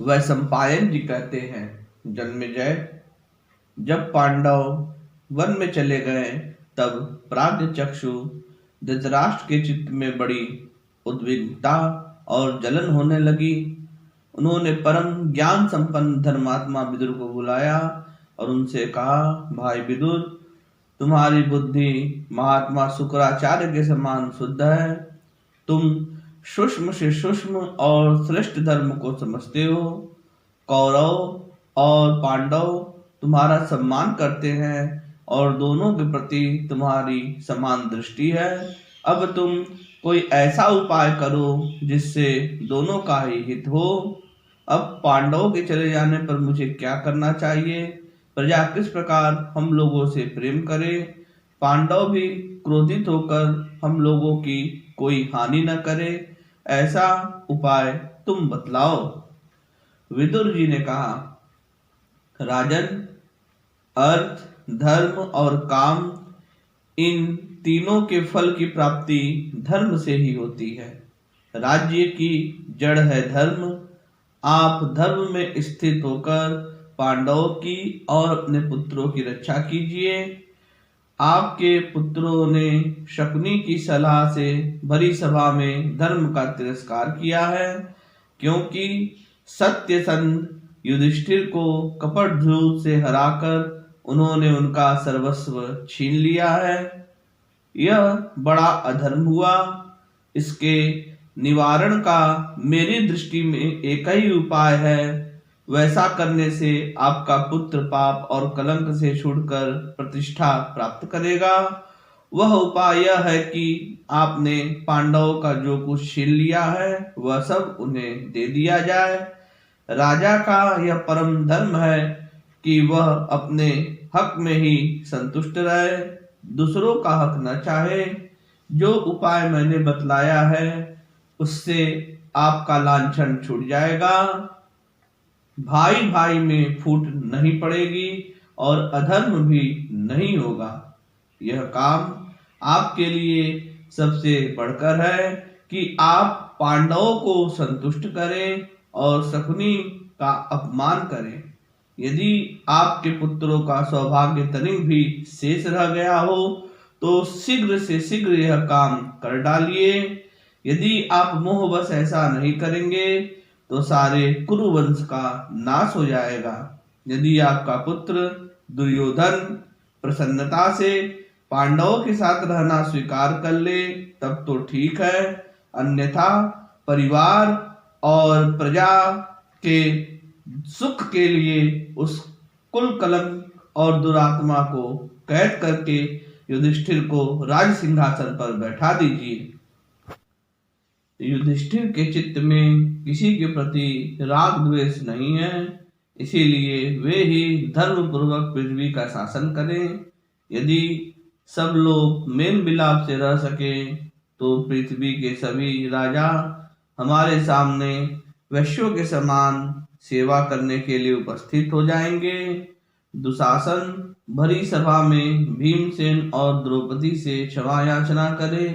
वैशंपायन जी कहते हैं, जन्मेजय, जब पांडव वन में चले गए तब प्राज्ञचक्षु धृतराष्ट्र के चित्त में बड़ी उद्विग्नता और जलन होने लगी। उन्होंने परम ज्ञान संपन्न धर्मात्मा विदुर को बुलाया और उनसे कहा, भाई विदुर, तुम्हारी बुद्धि महात्मा शुक्राचार्य के समान शुद्ध है। तुम सूक्ष्म से सूक्ष्म और श्रेष्ठ धर्म को समझते हो। कौरव और पांडव तुम्हारा सम्मान करते हैं और दोनों के प्रति तुम्हारी समान दृष्टि है। अब तुम कोई ऐसा उपाय करो जिससे दोनों का ही हित हो। अब पांडवों के चले जाने पर मुझे क्या करना चाहिए? प्रजा किस प्रकार हम लोगों से प्रेम करे? पांडव भी क्रोधित होकर हम लोगों की कोई हानि न करे, ऐसा उपाय तुम बतलाओ। विदुर जी ने कहा, राजन, अर्थ, धर्म और काम, इन तीनों के फल की प्राप्ति धर्म से ही होती है। राज्य की जड़ है धर्म। आप धर्म में स्थित होकर पांडवों की और अपने पुत्रों की रक्षा कीजिए। आपके पुत्रों ने शकुनी की सलाह से भरी सभा में धर्म का तिरस्कार किया है, क्योंकि सत्यसंध युधिष्ठिर को कपट झूठ से हराकर उन्होंने उनका सर्वस्व छीन लिया है। यह बड़ा अधर्म हुआ। इसके निवारण का मेरी दृष्टि में एक ही उपाय है। वैसा करने से आपका पुत्र पाप और कलंक से छूटकर प्रतिष्ठा प्राप्त करेगा। वह उपाय यह है कि आपने पांडवों का जो कुछ छीन लिया है वह सब उन्हें दे दिया जाए। राजा का यह परम धर्म है कि वह अपने हक में ही संतुष्ट रहे, दूसरों का हक न चाहे। जो उपाय मैंने बतलाया है उससे आपका लांछन छूट जाएगा। भाई भाई में फूट नहीं पड़ेगी और अधर्म भी नहीं होगा। यह काम आपके लिए सबसे बढ़कर है कि आप पांडवों को संतुष्ट करें और शकुनी का अपमान करें। यदि आपके पुत्रों का सौभाग्य तनिक भी शेष रह गया हो तो शीघ्र से शीघ्र यह काम कर डालिए। यदि आप मोहवश ऐसा नहीं करेंगे तो सारे कुरुवंश का नाश हो जाएगा। यदि आपका पुत्र दुर्योधन प्रसन्नता से पांडवों के साथ रहना स्वीकार कर ले तब तो ठीक है, अन्यथा परिवार और प्रजा के सुख के लिए उस कुल कलंक और दुरात्मा को कैद करके युधिष्ठिर को राज सिंहासन पर बैठा दीजिए। युधिष्ठिर के चित्त में किसी के प्रति राग द्वेष नहीं है, इसीलिए वे ही धर्म पूर्वक पृथ्वी का शासन करें। यदि सब लोग मेल मिलाप से रह सके तो पृथ्वी के सभी राजा हमारे सामने वैश्यों के समान सेवा करने के लिए उपस्थित हो जाएंगे। दुशासन भरी सभा में भीमसेन और द्रौपदी से क्षमा याचना करे।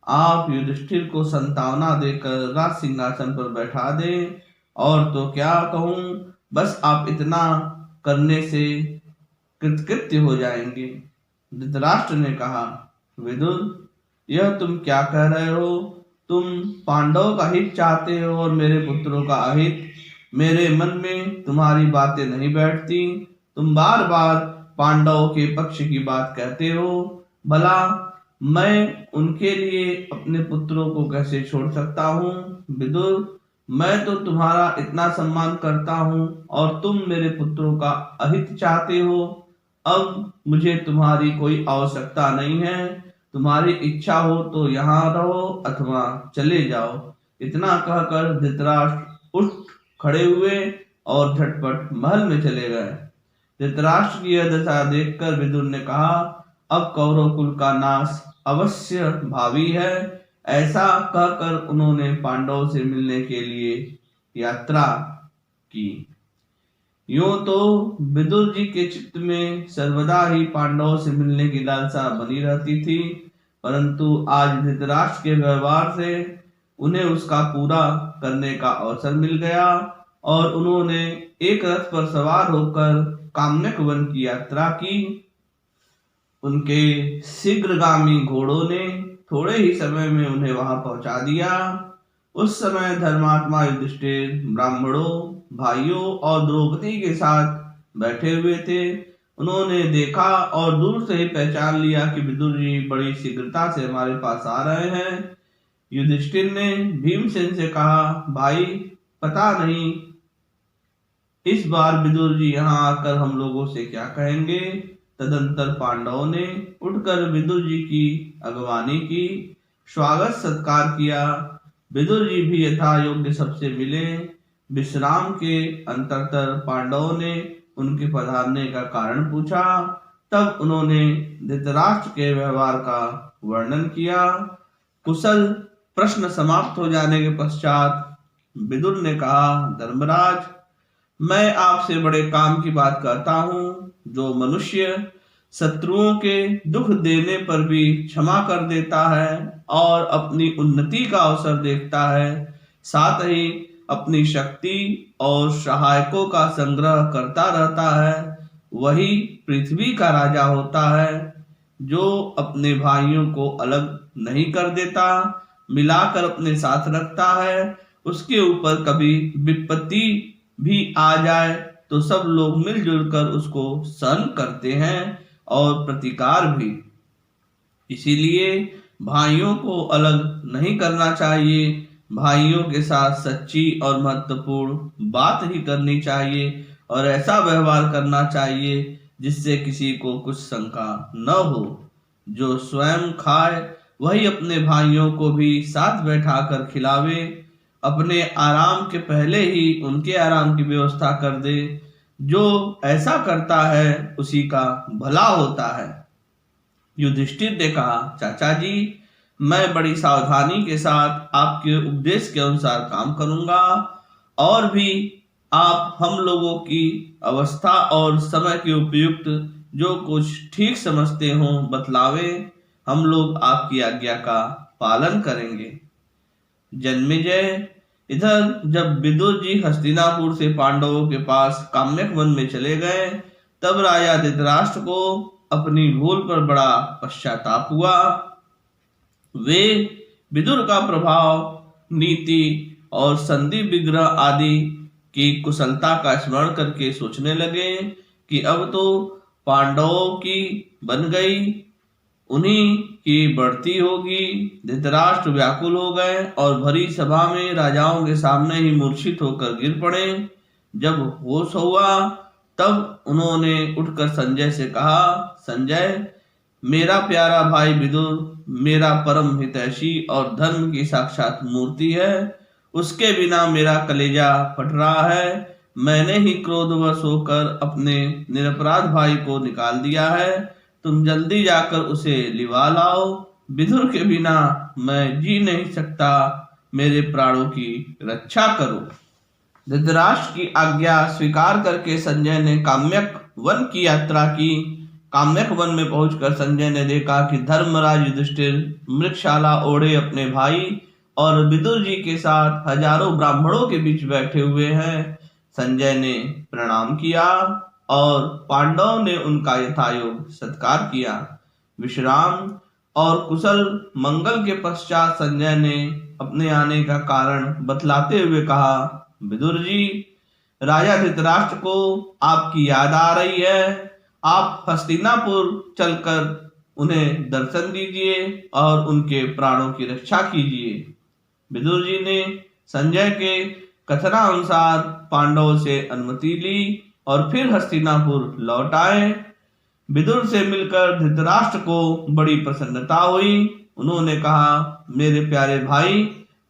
आप युधिष्ठिर को संतावना देकर राज सिंहासन पर बैठा दें। और तो क्या कहूं, बस आप इतना करने से कृतकृत्य हो जाएंगे। धृतराष्ट्र ने कहा, विदुर, यह तुम क्या कह रहे हो? तुम पांडवों का हित चाहते हो और मेरे पुत्रों का अहित। मेरे मन में तुम्हारी बातें नहीं बैठती। तुम बार बार पांडवों के पक्ष की बात कहते हो। भला मैं उनके लिए अपने पुत्रों को कैसे छोड़ सकता हूँ? विदुर, मैं तो तुम्हारा इतना सम्मान करता हूँ और तुम मेरे पुत्रों का अहित चाहते हो। अब मुझे तुम्हारी कोई आवश्यकता नहीं है। तुम्हारी इच्छा हो तो यहाँ रहो अथवा चले जाओ। इतना कहकर धृतराष्ट्र उठ खड़े हुए और झटपट महल में चले गए। धृतराष्ट्र की यह दशा देखकर विदुर ने कहा, अब कौरव कुल का नाश अवश्य भावी है। ऐसा कहकर उन्होंने पांडवों से मिलने के लिए यात्रा की। यूं तो विदुर जी के चित्त में सर्वदा ही पांडवों से मिलने की लालसा बनी रहती थी, परंतु आज धृतराष्ट्र के व्यवहार से उन्हें उसका पूरा करने का अवसर मिल गया। और उन्होंने एक रथ पर सवार होकर काम्यक वन की यात्रा की। उनके शीघ्रगामी घोड़ों ने थोड़े ही समय में उन्हें वहां पहुंचा दिया। उस समय धर्मात्मा युधिष्ठिर ब्राह्मणों, भाइयों और द्रौपदी के साथ बैठे हुए थे। उन्होंने देखा और दूर से ही पहचान लिया कि विदुर जी बड़ी शीघ्रता से हमारे पास आ रहे हैं। युधिष्ठिर ने भीमसेन से कहा, भाई पता नहीं इस बार विदुर जी यहाँ आकर हम लोगों से क्या कहेंगे। तदंतर पांडवों ने उठकर विदुर जी की अगवानी की, स्वागत सत्कार किया। विदुर जी भी यथा योग्य सबसे मिले। विश्राम के अंतरतर पांडवों ने उनके पधारने का कारण पूछा। तब उन्होंने धृतराष्ट्र के व्यवहार का वर्णन किया। कुशल प्रश्न समाप्त हो जाने के पश्चात विदुर ने कहा, धर्मराज, मैं आपसे बड़े काम की बात कहता हूँ। जो मनुष्य शत्रुओं के दुख देने पर भी क्षमा कर देता है और अपनी उन्नति का अवसर देखता है, साथ ही अपनी शक्ति और सहायकों का संग्रह करता रहता है, वही पृथ्वी का राजा होता है। जो अपने भाइयों को अलग नहीं कर देता, मिलाकर अपने साथ रखता है, उसके ऊपर कभी विपत्ति भी आ जाए तो सब लोग मिलजुल कर उसको सहन करते हैं और प्रतिकार भी। इसीलिए भाइयों को अलग नहीं करना चाहिए। भाइयों के साथ सच्ची और महत्वपूर्ण बात ही करनी चाहिए और ऐसा व्यवहार करना चाहिए जिससे किसी को कुछ शंका न हो। जो स्वयं खाए वही अपने भाइयों को भी साथ बैठाकर खिलावे, अपने आराम के पहले ही उनके आराम की व्यवस्था कर दे। जो ऐसा करता है उसी का भला होता है। युधिष्ठिर ने कहा, चाचा जी, मैं बड़ी सावधानी के साथ आपके उपदेश के अनुसार काम करूंगा और भी आप हम लोगों की अवस्था और समय के उपयुक्त जो कुछ ठीक समझते हो बतलावे। हम लोग आपकी आज्ञा का पालन करेंगे। जन्मेजय, इधर जब विदुर जी हस्तिनापुर से पांडवों के पास काम्यक वन में चले गए, तब राजा धृतराष्ट्र को अपनी भूल पर बड़ा पश्चाताप हुआ। वे विदुर का प्रभाव, नीति और संधि विग्रह आदि की कुशलता का स्मरण करके सोचने लगे कि अब तो पांडवों की बन गई, उन्हीं की बढ़ती होगी। धृतराष्ट्र व्याकुल हो गए और भरी सभा में राजाओं के सामने ही मूर्छित होकर गिर पड़े। जब होश हुआ तब उन्होंने उठकर संजय से कहा, संजय, मेरा प्यारा भाई विदुर मेरा परम हितैषी और धर्म की साक्षात मूर्ति है। उसके बिना मेरा कलेजा फट रहा है। मैंने ही क्रोधवश होकर अपने निरपराध भाई को निकाल दिया है। तुम जल्दी जाकर उसे लिवा लाओ। विदुर के बिना मैं जी नहीं सकता। मेरे प्राणों की रक्षा करो। धृतराष्ट्र की आज्ञा स्वीकार करके संजय ने काम्यक वन की यात्रा की। काम्यक वन में पहुंचकर संजय ने देखा कि धर्मराज युधिष्ठिर मृगशाला ओढ़े अपने भाई और विदुर जी के साथ हजारों ब्राह्मणों के बीच बैठे हुए हैं। संजय ने प्रणाम किया और पांडव ने उनका यथायोग सत्कार किया। विश्राम और कुशल मंगल के पश्चात संजय ने अपने आने का कारण बतलाते हुए कहा, विदुर जी, राजा धृतराष्ट्र को आपकी याद आ रही है। आप हस्तिनापुर चलकर उन्हें दर्शन दीजिए और उनके प्राणों की रक्षा कीजिए। विदुर जी ने संजय के कथनानुसार पांडवों से अनुमति ली और फिर हस्तिनापुर लौट आए। विदुर से मिलकर धृतराष्ट्र को बड़ी प्रसन्नता हुई। उन्होंने कहा, मेरे प्यारे भाई,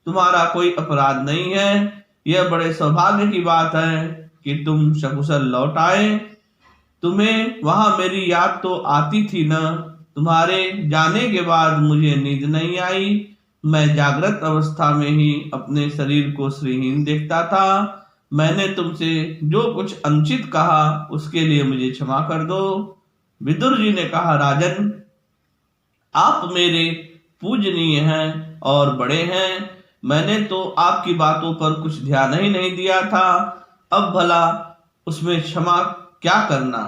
तुम्हारा कोई अपराध नहीं है। यह बड़े सौभाग्य की बात है कि तुम सकुशल लौट आए। तुम्हें वहां मेरी याद तो आती थी न। तुम्हारे जाने के बाद मुझे नींद नहीं आई। मैं जागृत अवस्था में ही अपने शरीर को श्रीहीन देखता था। मैंने तुमसे जो कुछ अनुचित कहा उसके लिए मुझे क्षमा कर दो। विदुर जी ने कहा, राजन, आप मेरे पूजनीय हैं और बड़े हैं। मैंने तो आपकी बातों पर कुछ ध्यान ही नहीं दिया था। अब भला उसमें क्षमा क्या करना?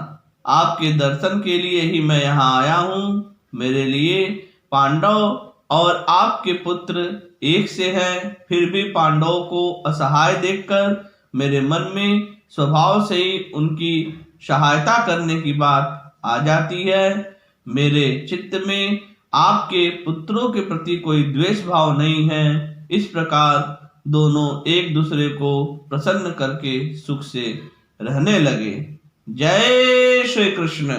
आपके दर्शन के लिए ही मैं यहाँ आया हूँ। मेरे लिए पांडव और आपके पुत्र एक से हैं, फिर भी पांडवों को असहाय देखकर मेरे मन में स्वभाव से ही उनकी सहायता करने की बात आ जाती है। मेरे चित्त में आपके पुत्रों के प्रति कोई द्वेष भाव नहीं है। इस प्रकार दोनों एक दूसरे को प्रसन्न करके सुख से रहने लगे। जय श्री कृष्ण।